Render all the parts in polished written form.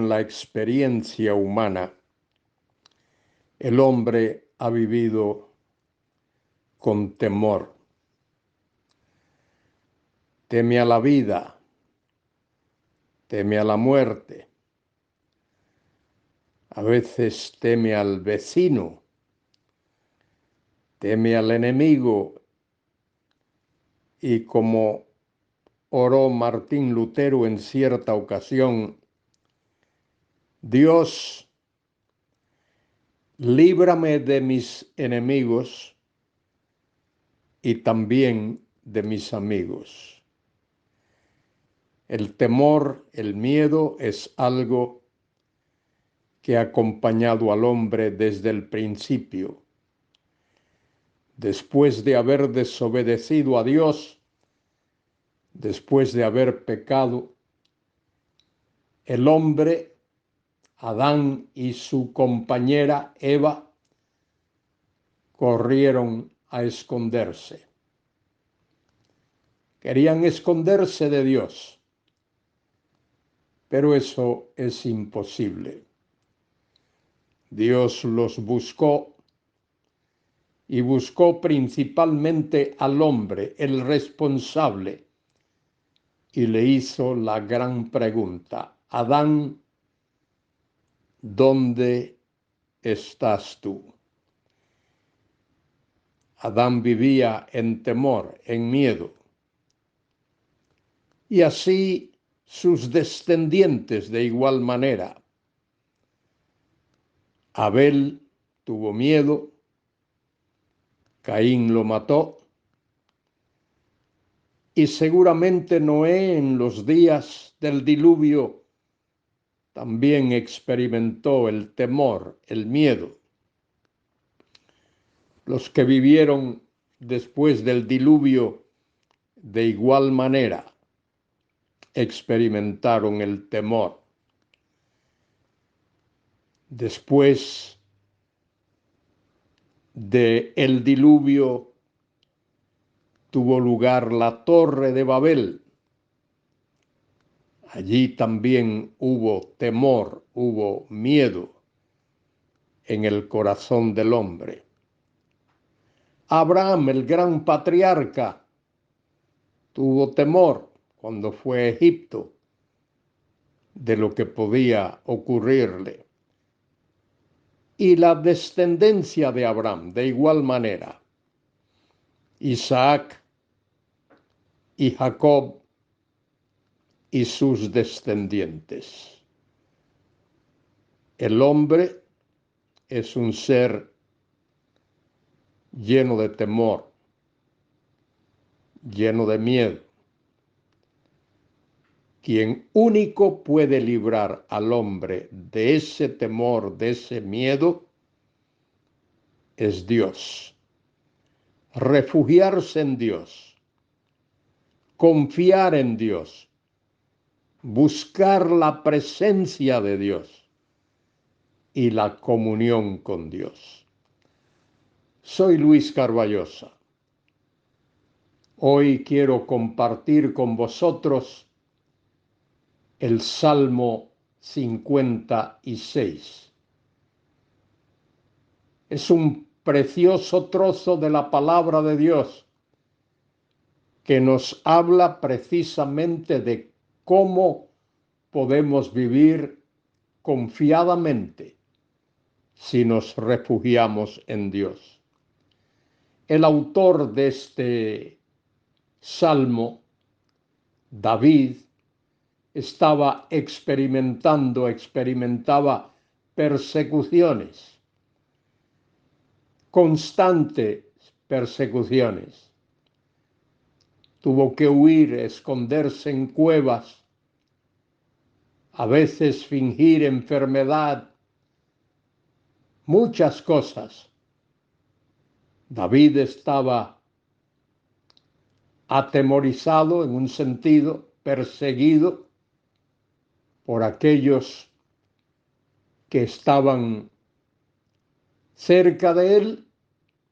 con la experiencia humana, el hombre ha vivido con temor. Teme a la vida, teme a la muerte, a veces teme al vecino, teme al enemigo, y como oró Martín Lutero en cierta ocasión, Dios, líbrame de mis enemigos y también de mis amigos. El temor, el miedo es algo que ha acompañado al hombre desde el principio. Después de haber desobedecido a Dios, después de haber pecado, el hombre, Adán y su compañera Eva, corrieron a esconderse. Querían esconderse de Dios, pero eso es imposible. Dios los buscó y buscó principalmente al hombre, el responsable, y le hizo la gran pregunta: Adán, ¿dónde estás tú? Adán vivía en temor, en miedo. Y así sus descendientes de igual manera. Abel tuvo miedo, Caín lo mató, y seguramente Noé en los días del diluvio también experimentó el temor, el miedo. Los que vivieron después del diluvio de igual manera experimentaron el temor. Después del diluvio tuvo lugar la Torre de Babel. Allí también hubo temor, hubo miedo en el corazón del hombre. Abraham, el gran patriarca, tuvo temor cuando fue a Egipto de lo que podía ocurrirle. Y la descendencia de Abraham, de igual manera, Isaac y Jacob y sus descendientes. El hombre es un ser lleno de temor, lleno de miedo. Quien único puede librar al hombre de ese temor, de ese miedo, es Dios. Refugiarse en Dios, confiar en Dios, buscar la presencia de Dios y la comunión con Dios. Soy Luis Carballosa. Hoy quiero compartir con vosotros el Salmo 56. Es un precioso trozo de la palabra de Dios que nos habla precisamente de cómo podemos vivir confiadamente si nos refugiamos en Dios. El autor de este salmo, David, experimentaba persecuciones, constantes persecuciones. Tuvo que huir, esconderse en cuevas, a veces fingir enfermedad, muchas cosas. David estaba atemorizado en un sentido, perseguido por aquellos que estaban cerca de él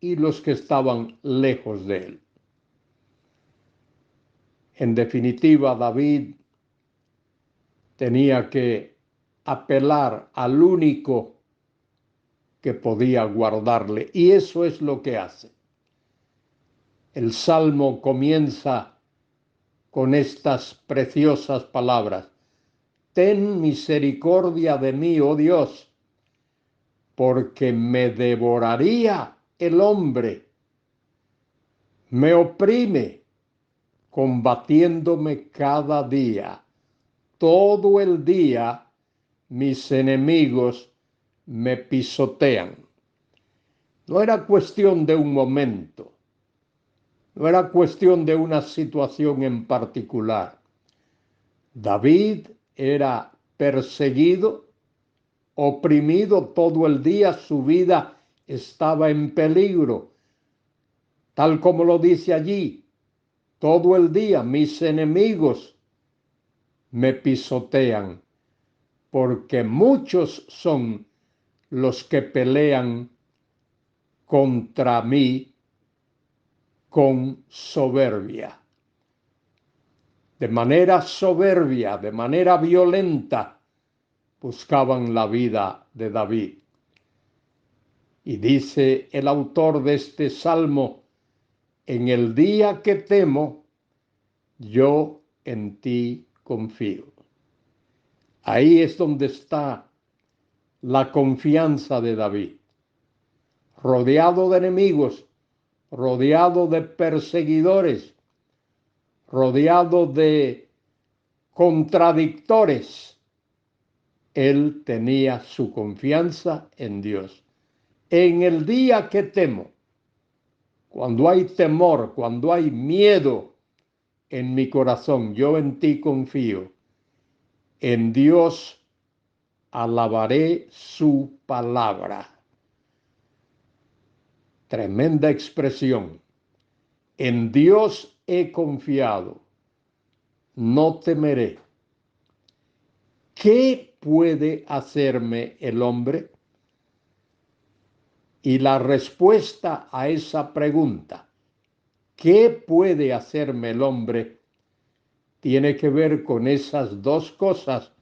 y los que estaban lejos de él. En definitiva, David tenía que apelar al único que podía guardarle. Y eso es lo que hace. El Salmo comienza con estas preciosas palabras: ten misericordia de mí, oh Dios, porque me devoraría el hombre, me oprime, combatiéndome cada día. Todo el día mis enemigos me pisotean. No era cuestión de un momento, no era cuestión de una situación en particular. David era perseguido, oprimido todo el día, su vida estaba en peligro, tal como lo dice allí, todo el día mis enemigos me pisotean, porque muchos son los que pelean contra mí con soberbia. De manera soberbia, de manera violenta, buscaban la vida de David. Y dice el autor de este salmo: en el día que temo, yo en ti confío. Ahí es donde está la confianza de David. Rodeado de enemigos, rodeado de perseguidores, rodeado de contradictores, él tenía su confianza en Dios. En el día que temo, cuando hay temor, cuando hay miedo en mi corazón, yo en ti confío. En Dios alabaré su palabra. Tremenda expresión. En Dios he confiado, no temeré. ¿Qué puede hacerme el hombre? Y la respuesta a esa pregunta, ¿qué puede hacerme el hombre?, tiene que ver con esas dos cosas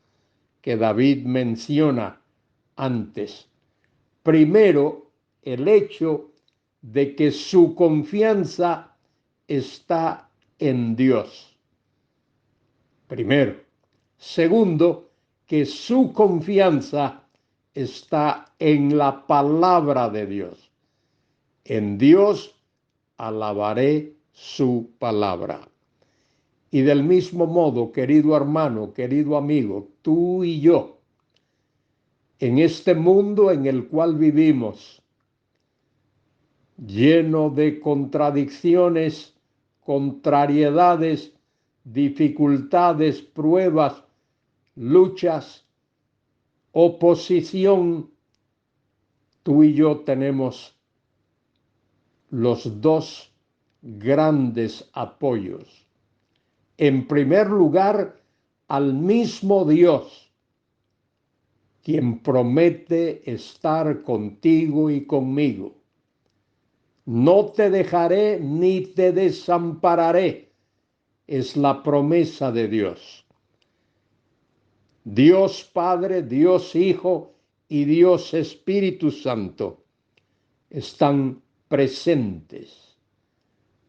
que David menciona antes. Primero, el hecho de que su confianza está en Dios. Primero. Segundo, que su confianza está en la palabra de Dios. En Dios alabaré su palabra. Y del mismo modo, querido hermano, querido amigo, tú y yo, en este mundo en el cual vivimos, lleno de contradicciones, contrariedades, dificultades, pruebas, luchas, oposición, tú y yo tenemos los dos grandes apoyos. En primer lugar, al mismo Dios, quien promete estar contigo y conmigo. No te dejaré ni te desampararé, es la promesa de Dios. Dios Padre, Dios Hijo y Dios Espíritu Santo están presentes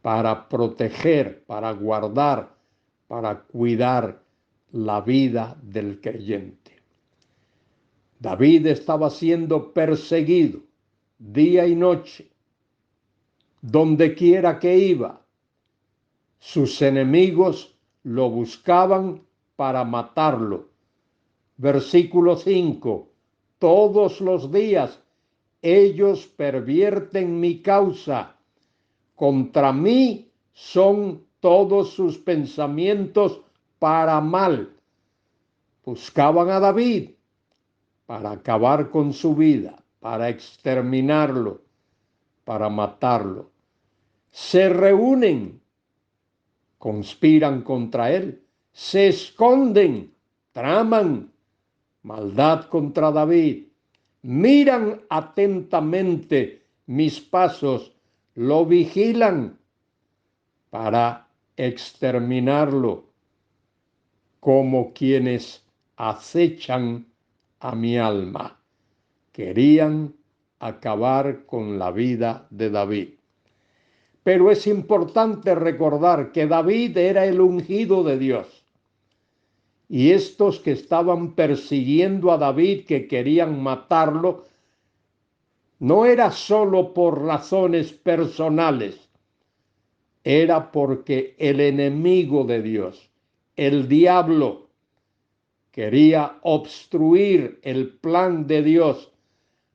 para proteger, para guardar, para cuidar la vida del creyente. David estaba siendo perseguido día y noche, donde quiera que iba. Sus enemigos lo buscaban para matarlo. Versículo 5. Todos los días ellos pervierten mi causa. Contra mí son todos sus pensamientos para mal. Buscaban a David para acabar con su vida, para exterminarlo, para matarlo. Se reúnen, conspiran contra él, se esconden, traman maldad contra David, miran atentamente mis pasos, lo vigilan para exterminarlo, como quienes acechan a mi alma. Querían acabar con la vida de David. Pero es importante recordar que David era el ungido de Dios. Y estos que estaban persiguiendo a David, que querían matarlo, no era solo por razones personales, era porque el enemigo de Dios, el diablo, quería obstruir el plan de Dios.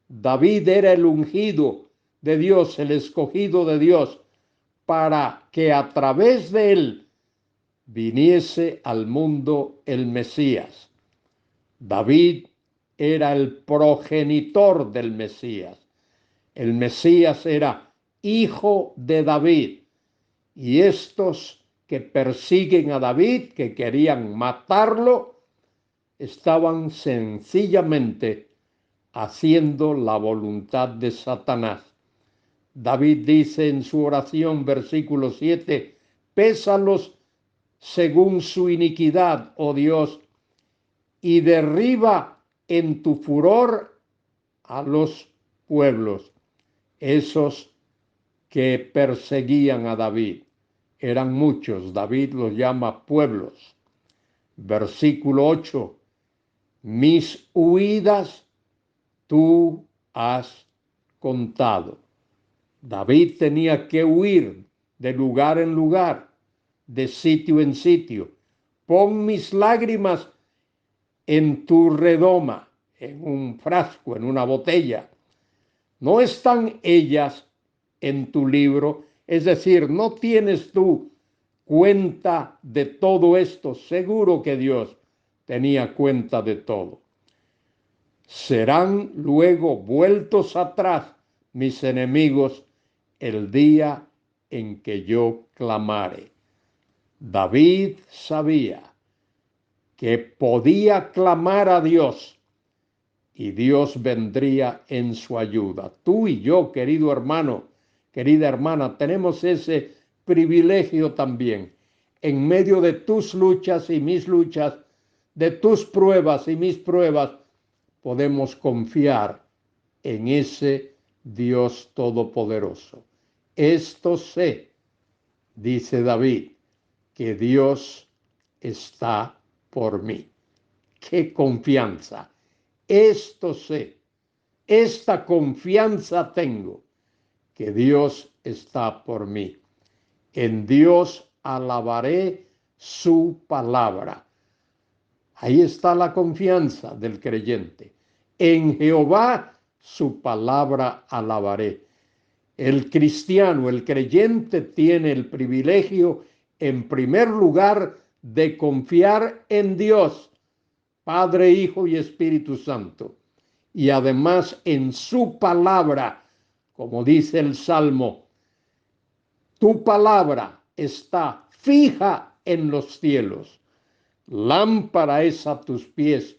David era el ungido de Dios, el escogido de Dios, para que a través de él viniese al mundo el Mesías. David era el progenitor del Mesías. El Mesías era hijo de David. Y estos que persiguen a David, que querían matarlo, estaban sencillamente haciendo la voluntad de Satanás. David dice en su oración, versículo 7, pésalos según su iniquidad, oh Dios, y derriba en tu furor a los pueblos, esos que perseguían a David. Eran muchos, David los llama pueblos. Versículo 8, mis huidas tú has contado. David tenía que huir de lugar en lugar, de sitio en sitio. Pon mis lágrimas en tu redoma, en un frasco, en una botella. ¿No están ellas en tu libro? Es decir, ¿no tienes tú cuenta de todo esto? Seguro que Dios tenía cuenta de todo. Serán luego vueltos atrás mis enemigos el día en que yo clamare. David sabía que podía clamar a Dios y Dios vendría en su ayuda. Tú y yo, querido hermano, querida hermana, tenemos ese privilegio también. En medio de tus luchas y mis luchas, de tus pruebas y mis pruebas, podemos confiar en ese Dios todopoderoso. Esto sé, dice David, que Dios está por mí. ¡Qué confianza! Esto sé, esta confianza tengo, que Dios está por mí. En Dios alabaré su palabra. Ahí está la confianza del creyente. En Jehová su palabra alabaré. El cristiano, el creyente, tiene el privilegio, en primer lugar, de confiar en Dios, Padre, Hijo y Espíritu Santo. Y además en su palabra, como dice el Salmo, tu palabra está fija en los cielos. Lámpara es a tus pies,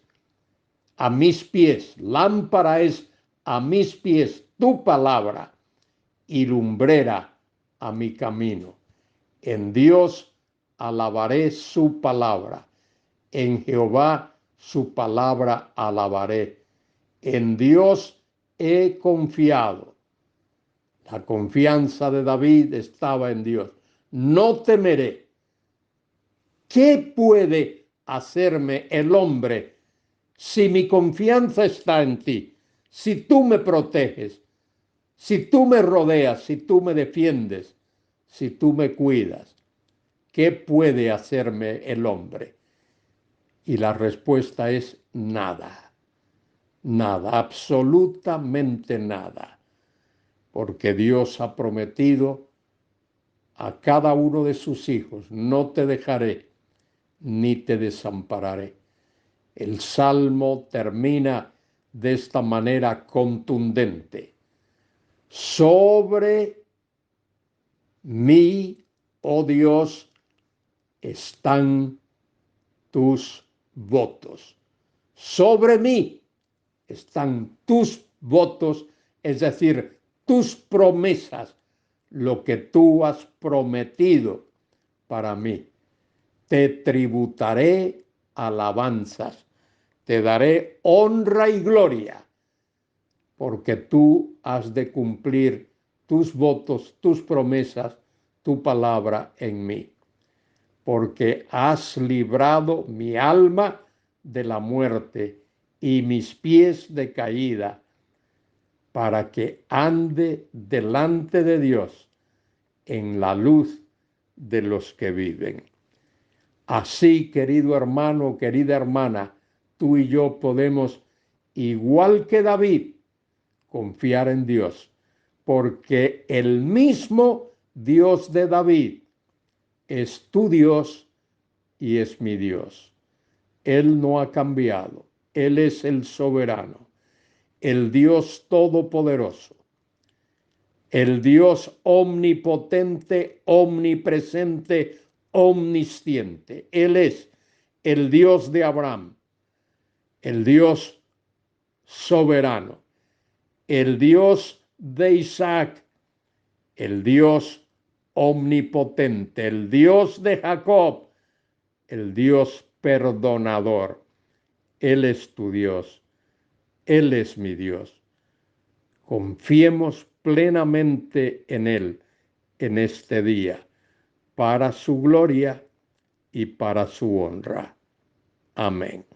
a mis pies. Lámpara es a mis pies tu palabra y lumbrera a mi camino. En Dios alabaré su palabra. En Jehová su palabra alabaré. En Dios he confiado. La confianza de David estaba en Dios. No temeré. ¿Qué puede hacerme el hombre si mi confianza está en ti? Si tú me proteges, si tú me rodeas, si tú me defiendes, si tú me cuidas, ¿qué puede hacerme el hombre? Y la respuesta es nada, nada, absolutamente nada, porque Dios ha prometido a cada uno de sus hijos, no te dejaré ni te desampararé. El Salmo termina de esta manera contundente. Sobre mí, oh Dios, están tus votos. Sobre mí están tus votos, es decir, tus promesas, lo que tú has prometido para mí. Te tributaré alabanzas, te daré honra y gloria, porque tú has de cumplir tus votos, tus promesas, tu palabra en mí, porque has librado mi alma de la muerte y mis pies de caída, para que ande delante de Dios en la luz de los que viven. Así, querido hermano, querida hermana, tú y yo podemos, igual que David, confiar en Dios, porque el mismo Dios de David es tu Dios y es mi Dios. Él no ha cambiado. Él es el soberano, el Dios todopoderoso, el Dios omnipotente, omnipresente, omnisciente. Él es el Dios de Abraham, el Dios soberano, el Dios de Isaac, el Dios omnipotente, el Dios de Jacob, el Dios perdonador. Él es tu Dios, Él es mi Dios. Confiemos plenamente en Él en este día, para su gloria y para su honra. Amén.